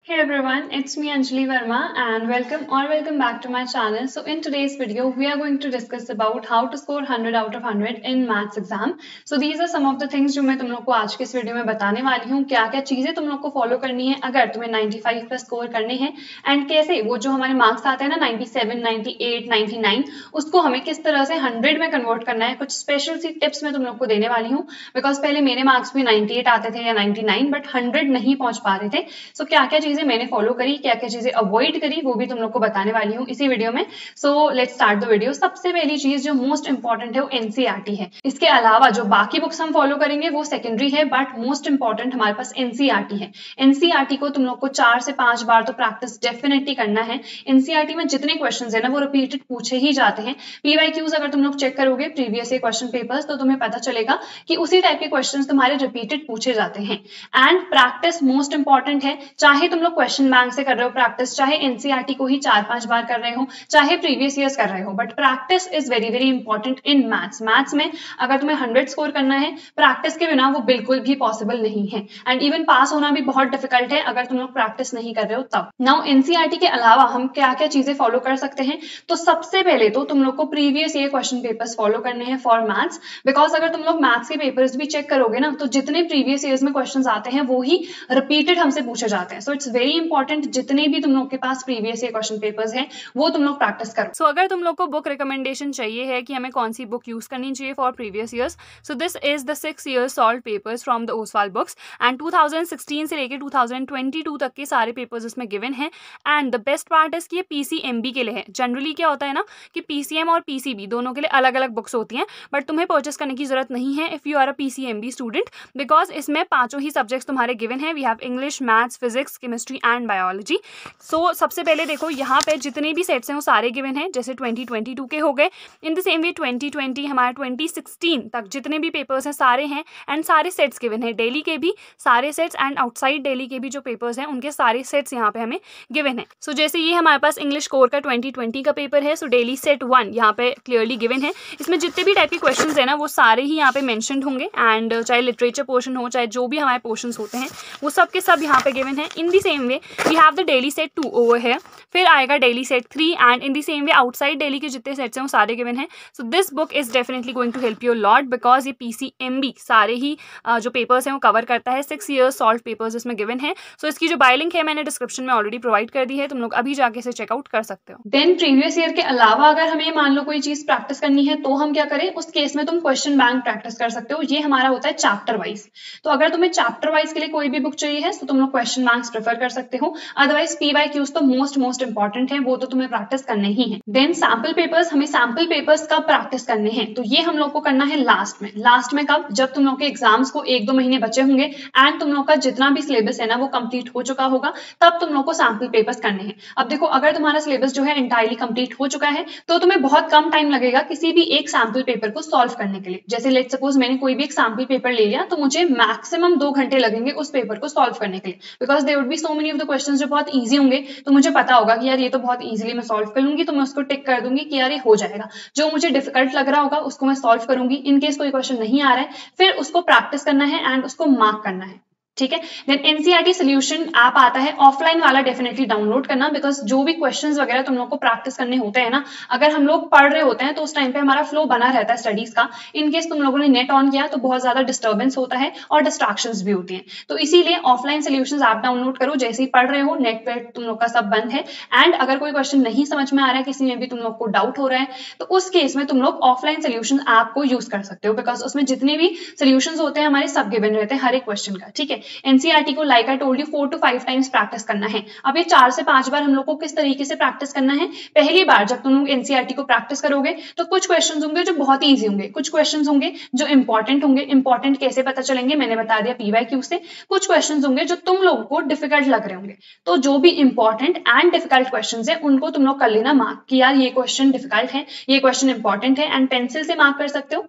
Hey everyone, it's me Anjali Verma and welcome back to my channel. So in today's video, we are going to discuss about how to score 100 out of 100 in maths exam. So these are some of the things जो मैं तुम लोग को आज के इस video में बताने वाली हूँ, क्या क्या चीजें तुम लोग को फॉलो करनी है अगर तुम्हें 95 प्लस स्कोर करने हैं एंड कैसे वो जो हमारे मार्क्स आते हैं ना 97, 98, 99 उसको हमें किस तरह से 100 में कन्वर्ट करना है। कुछ स्पेशल सी टिप्स मैं तुम लोग को देने वाली हूँ बिकॉज पहले मेरे मार्क्स भी 98 आते थे या 99 बट 100 नहीं पहुंच पा रहे थे। सो क्या क्या चीजें मैंने फॉलो करी, क्या क्या चीजें अवॉइड करी, वो भी तुम लोग को बताने वाली हूँ इसी वीडियो में। So let's start the video. सबसे पहली चीज जो मोस्ट इंपॉर्टेंट है वो एनसीईआरटी है। इसके अलावा जो बाकी बुक्स हम फॉलो करेंगे वो सेकेंडरी है बट मोस्ट इंपॉर्टेंट हमारे पास एनसीईआरटी है। एनसीईआरटी को तुम लोग को 4 से 5 बार तो प्रैक्टिस डेफिनेटली करना है। एनसीईआरटी में जितने क्वेश्चन है ना वो रिपीटेड पूछे ही जाते हैं। पीवाईक्यूज अगर तुम लोग चेक करोगे प्रीवियस ईयर क्वेश्चन पेपर्स तो तुम्हें पता चलेगा कि उसी टाइप के क्वेश्चन तुम्हारे रिपीटेड पूछे जाते हैं। एंड प्रैक्टिस मोस्ट इंपॉर्टेंट है, चाहे तुम लोग क्वेश्चन बैंक से कर रहे हो प्रैक्टिस, चाहे एनसीईआरटी को ही 4-5 बार कर रहे हो, चाहे प्रीवियस ईयर्स कर रहे हो, but practice is very very important in maths. Maths में अगर तुम्हें 100 स्कोर करना है प्रैक्टिस के बिना वो बिल्कुल भी पॉसिबल नहीं है एंड इवन पास होना भी बहुत डिफिकल्ट है अगर तुम लोग प्रैक्टिस नहीं कर रहे हो तब। नाउ एनसीईआरटी के अलावा हम क्या क्या चीजें फॉलो कर सकते हैं, तो सबसे पहले तो तुम लोग को previous year question papers follow करने हैं फॉर मैथ्स। बिकॉज अगर तुम लोग मैथ्स के पेपर्स भी चेक करोगे ना तो जितने प्रीवियस ईयर्स में क्वेश्चन आते हैं वो ही रिपीटेड हमसे पूछे जाते हैं। सो इट्स वेरी इंपॉर्टेंट जितने भी तुम लोग के पास प्रीवियस ईयर क्वेश्चन पेपर्स हैं वो तुम लोग प्रैक्टिस करो। सो अगर तुम लोग को बुक रिकमेंडेशन चाहिए है कि हमें कौन सी बुक यूज करनी चाहिए for previous years, so this is the 6 years solve papers from the Oswal books and 2016 से लेकर 2022 तक के सारे पेपर्स इसमें गिवन हैं। And the best part is कि ये पीसीएमबी के लिए है। जनरली क्या होता है ना कि पीसीएम और पीसीबी दोनों के लिए अलग अलग बुक्स होती हैं, बट तुम्हें परचेस करने की जरूरत नहीं है if you are a PCMB student, because इसमें 5 ही सब्जेक्ट्स तुम्हारे गिवन हैं। We have English, maths, physics, chemistry and biology. So सबसे पहले देखो यहाँ पे जितने भी सेट्स हैं वो सारे गिवन हैं, जैसे 2022 के हो गए। इन द सेम वे 2020 हमारे 2016 तक जितने भी पेपर्स हैं सारे हैं एंड सारे सेट्स गिवन हैं। डेली के भी सारे सेट्स एंड आउटसाइड डेली के भी जो पेपर्स हैं उनके सारे सेट्स यहाँ पे हमें गिवन है। सो जैसे ये हमारे पास इंग्लिश कोर का 2020 का पेपर है, सो डेली सेट 1 यहाँ पे क्लियरली गिवन है। इसमें जितने भी टाइप के क्वेश्चन है ना वो सारे ही यहाँ पे मैंशनड होंगे एंड चाहे लिटरेचर पोर्शन हो चाहे जो भी हमारे पोर्शन होते हैं वो सब के सब यहाँ पे गिवन है। In the same way we have the daily set 2 over है, फिर आएगा daily set 3 and in the same way outside daily के जितने सेट्स हैं वो सारे गिवन हैं। So this book is definitely going to help you lot because ये पीसीएमबी सारे ही जो पेपर्स हैं वो कवर करता है। 6 years सॉल्व पेपर्स इसमें गिवन है। सो इसकी जो बाय लिंक है मैंने डिस्क्रिप्शन में ऑलरेडी प्रोवाइड कर दी है, तुम लोग अभी जाके इसे चेकआउट कर सकते हो। देन प्रीवियस ईयर के अलावा अगर हमें मान लो कोई चीज प्रैक्टिस करनी है तो हम क्या करें, उस केस में तुम क्वेश्चन बैंक प्रैक्टिस कर सकते हो। ये हमारा होता है चैप्टर वाइज। तो अगर तुम्हें चैप्टर वाइज के लिए कोई भी बुक चाहिए है तो तुम लोग क्वेश्चन बैंक्स प्रेफर कर सकते हो। अदरवाइज पीवाईक्यूज तो मोस्ट इंपॉर्टेंट है, वो तो तुम्हें प्रैक्टिस करने ही है। देन सैंपल पेपर्स, हमें सैंपल पेपर्स कब प्रैक्टिस करने हैं, तो ये हम लोग को करना है लास्ट में। लास्ट में कब, जब तुम लोग के एग्जाम्स को 1-2 महीने बचे होंगे एंड तुम लोग का जितना भी सिलेबस है ना वो कंप्लीट हो चुका होगा, तब तुम लोग को सैंपल पेपर्स करने हैं। अब देखो अगर तुम्हारा सिलेबस जो है एंटायरली कंप्लीट हो चुका है तो तुम्हें बहुत कम टाइम लगेगा किसी भी एक सैंपल पेपर को सॉल्व करने के लिए। जैसे लेट्स सपोज मैंने कोई भी एक सैंपल पेपर ले लिया तो मुझे मैक्सिमम 2 घंटे लगेंगे उस पेपर को सॉल्व करने के लिए, because there would be so many of the questions जो बहुत ईजी होंगे। तो मुझे पता होगा कि यार ये तो बहुत ईजिली मैं सॉल्व कर लूंगी, तो मैं उसको टिक कर दूंगी कि यार ये हो जाएगा। जो मुझे डिफिकल्ट लग रहा होगा उसको मैं सॉल्व करूंगी। इन केस कोई क्वेश्चन नहीं आ रहा है फिर उसको प्रैक्टिस करना है एंड उसको मार्क करना है, ठीक है। देन एनसीईआरटी सॉल्यूशन ऐप आता है, ऑफलाइन वाला डेफिनेटली डाउनलोड करना, बिकॉज जो भी क्वेश्चंस वगैरह तुम लोग को प्रैक्टिस करने होते हैं ना, अगर हम लोग पढ़ रहे होते हैं तो उस टाइम पे हमारा फ्लो बना रहता है स्टडीज का। इन केस तुम लोगों ने नेट ऑन किया तो बहुत ज्यादा डिस्टर्बेंस होता है और डिस्ट्रैक्शंस भी होती हैं। तो इसीलिए ऑफलाइन सॉल्यूशंस ऐप डाउनलोड करो, जैसे ही पढ़ रहे हो नेट पे तुम लोग का सब बंद है एंड अगर कोई क्वेश्चन नहीं समझ में आ रहा है, किसी में भी तुम लोग को डाउट हो रहा है, तो उस केस में तुम लोग ऑफलाइन सॉल्यूशन ऐप को यूज कर सकते हो, बिकॉज उसमें जितने भी सॉल्यूशंस होते हैं हमारे सब गिवन रहते हैं हर एक क्वेश्चन का, ठीक है। एनसीईआरटी को like I told you 4 to 5 times practice करना है। अब ये 4 से 5 बार हम लोग को किस तरीके से प्रैक्टिस करना है, पहली बार जब तुम लोग एनसीईआरटी को प्रैक्टिस करोगे तो कुछ क्वेश्चंस होंगे जो बहुत ईजी होंगे, कुछ क्वेश्चंस होंगे जो इंपॉर्टेंट होंगे। इंपॉर्टेंट कैसे पता चलेंगे, मैंने बता दिया पीवाईक्यू से। कुछ क्वेश्चंस होंगे जो तुम लोगों को डिफिकल्ट लग रहे होंगे, तो जो भी इंपॉर्टेंट एंड डिफिकल्ट क्वेश्चंस है उनको तुम लोग कर लेना मार्क कि यार ये क्वेश्चन डिफिकल्ट है, ये क्वेश्चन इंपॉर्टेंट है, एंड पेंसिल से मार्क कर सकते हो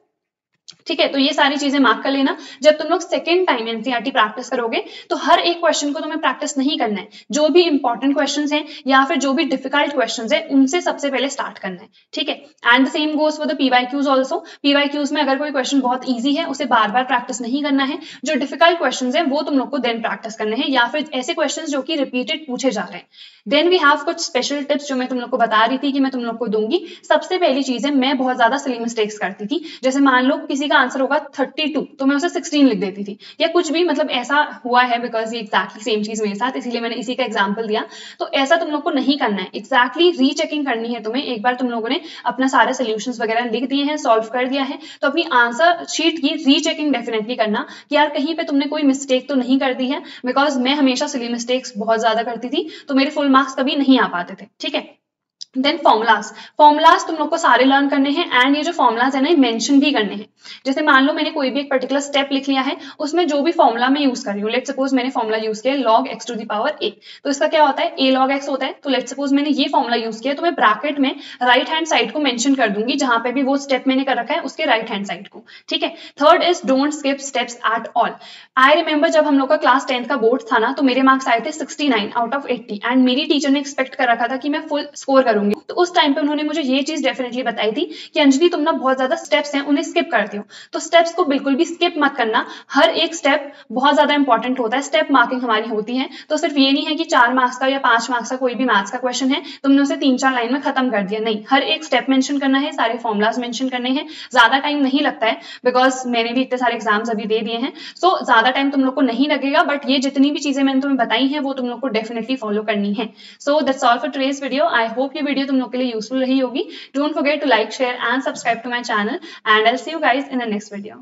ठीक है, तो ये सारी चीजें मार्क कर लेना। जब तुम लोग सेकंड टाइम एनसीईआरटी प्रैक्टिस करोगे तो हर एक क्वेश्चन को तुम्हें प्रैक्टिस नहीं करना है, जो भी इंपॉर्टेंट क्वेश्चंस हैं या फिर जो भी डिफिकल्ट क्वेश्चंस हैं उनसे सबसे पहले स्टार्ट करना है, ठीक है। And the same goes for the PYQs also. PYQs में अगर कोई क्वेश्चन बहुत ईजी है उसे बार बार प्रैक्टिस नहीं करना है, जो डिफिकल्ट क्वेश्चन है वो तुम लोग को देन प्रैक्टिस करने हैं, या फिर ऐसे क्वेश्चन जो कि रिपीटेड पूछे जा रहे हैं। देन वी हैव कुछ स्पेशल टिप्स जो मैं तुम लोग को बता रही थी कि मैं तुम लोग को दूंगी। सबसे पहली चीज है, मैं बहुत ज्यादा सिली मिस्टेक्स करती थी। जैसे मान लो किसी का आंसर होगा 32 तो मैं उसे 16 लिख देती थी, या कुछ भी, मतलब ऐसा हुआ है बिकॉज ये एक्जैक्टली सेम चीज मेरे साथ, इसीलिए मैंने इसी का एग्जाम्पल दिया। तो ऐसा तुम लोग को नहीं करना है, एक्जैक्टली रीचेकिंग करनी है तुम्हें। एक बार तुम लोगों ने अपना सारे सोल्यूशंस वगैरह लिख दिए हैं, सॉल्व कर दिया है, तो अपनी आंसर शीट की रीचेकिंग डेफिनेटली करना कि यार कहीं पे तुमने कोई मिस्टेक तो नहीं कर दी है, बिकॉज मैं हमेशा सिली मिस्टेक्स बहुत ज्यादा करती थी, तो मेरे फुल मार्क्स कभी नहीं आ पाते थे, ठीक है। देन फॉर्मुलाज तुम लोग को सारे लर्न करने हैं, एंड ये जो फॉर्मुलाज है ना, ये मेंशन भी करने हैं। जैसे मान लो मैंने कोई भी एक पर्टिकुलर स्टेप लिख लिया है, उसमें जो भी फॉर्मुला मैं यूज कर रही हूँ, लेट सपोज मैंने फॉर्मुला यूज किया log x to the power a, तो इसका क्या होता है, a log x होता है। तो लेट सपोज मैंने ये फॉर्मुला यूज किया, तो मैं ब्रैकेट में राइट हैंड साइड को मेंशन कर दूंगी, जहां पे भी वो स्टेप मैंने कर रखा है उसके राइट हैंड साइड को, ठीक है। Third is don't skip steps at all. I remember जब हम लोग का क्लास 10th का बोर्ड था ना, तो मेरे मार्क्स आए थे 69 आउट ऑफ 80, एंड मेरी टीचर ने एक्सपेक्ट कर रखा था कि मैं फुल स्कोर करूंगी। तो उस टाइम पे उन्होंने मुझे ये चीज डेफिनेटली बताई थी कि अंजलि तुम ना बहुत ज्यादा स्टेप्स हैं उन्हें स्किप करती हो। तो स्टेप्स को बिल्कुल भी स्किप मत करना, हर एक स्टेप बहुत ज्यादा इंपॉर्टेंट होता है। स्टेप मार्किंग हमारी होती है, तो सिर्फ ये नहीं है कि 4 मार्क्स का या 5 मार्क्स का कोई भी मैथ्स का क्वेश्चन है तुमने उसे 3-4 लाइन में खत्म कर दिया, नहीं, हर एक स्टेप मेंशन करना है, सारे फॉर्मुलाज मेंशन करने हैं। ज्यादा टाइम नहीं लगता है, बिकॉज मैंने भी इतने सारे एग्जाम्स अभी दे दिए हैं, सो ज्यादा टाइम तुम लोग को नहीं लगेगा, बट ये जितनी भी चीजें मैंने तुम्हें बताई हैं वो तुम लोग को डेफिनेटली फॉलो करनी है। So that's all for today's video. I hope ये वीडियो तुम लोग के लिए यूजफुल रही होगी। Don't forget to like, share and subscribe to my channel, and I'll see you guys in the next video.